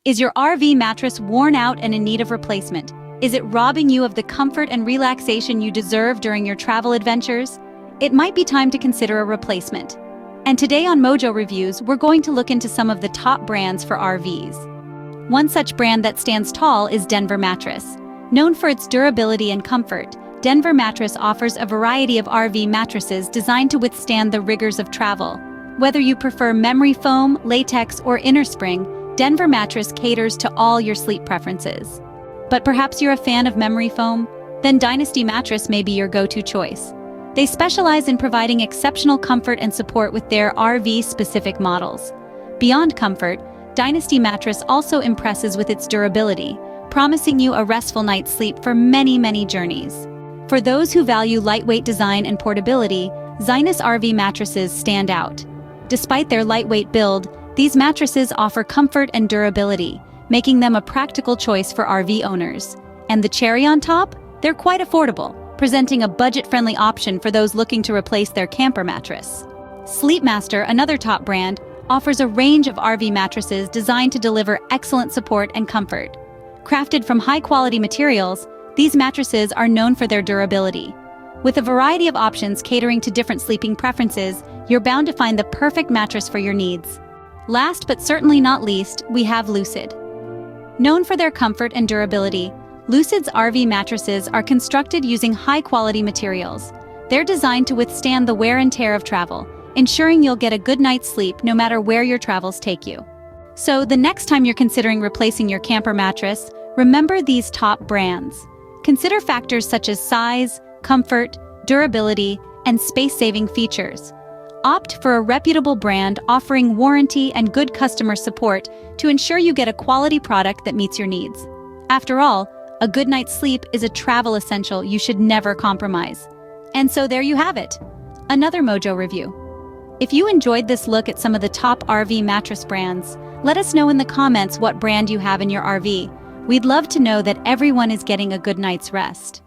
Is your RV mattress worn out and in need of replacement? Is it robbing you of the comfort and relaxation you deserve during your travel adventures? It might be time to consider a replacement. And today on Mojo Reviews, we're going to look into some of the top brands for RVs. One such brand that stands tall is Denver Mattress. Known for its durability and comfort, Denver Mattress offers a variety of RV mattresses designed to withstand the rigors of travel. Whether you prefer memory foam, latex, or innerspring, Denver Mattress caters to all your sleep preferences. But perhaps you're a fan of memory foam? Then Dynasty Mattress may be your go-to choice. They specialize in providing exceptional comfort and support with their RV-specific models. Beyond comfort, Dynasty Mattress also impresses with its durability, promising you a restful night's sleep for many journeys. For those who value lightweight design and portability, Zinus RV mattresses stand out. Despite their lightweight build, these mattresses offer comfort and durability, making them a practical choice for RV owners. And the cherry on top? They're quite affordable, presenting a budget-friendly option for those looking to replace their camper mattress. Sleepmaster, another top brand, offers a range of RV mattresses designed to deliver excellent support and comfort. Crafted from high-quality materials, these mattresses are known for their durability. With a variety of options catering to different sleeping preferences, you're bound to find the perfect mattress for your needs. Last but certainly not least, we have Lucid. Known for their comfort and durability, Lucid's RV mattresses are constructed using high-quality materials. They're designed to withstand the wear and tear of travel, ensuring you'll get a good night's sleep no matter where your travels take you. So the next time you're considering replacing your camper mattress, remember these top brands. Consider factors such as size, comfort, durability, and space-saving features. Opt for a reputable brand offering warranty and good customer support to ensure you get a quality product that meets your needs. After all, a good night's sleep is a travel essential you should never compromise. And so there you have it, another Mojo review. If you enjoyed this look at some of the top RV mattress brands, let us know in the comments what brand you have in your RV. We'd love to know that everyone is getting a good night's rest.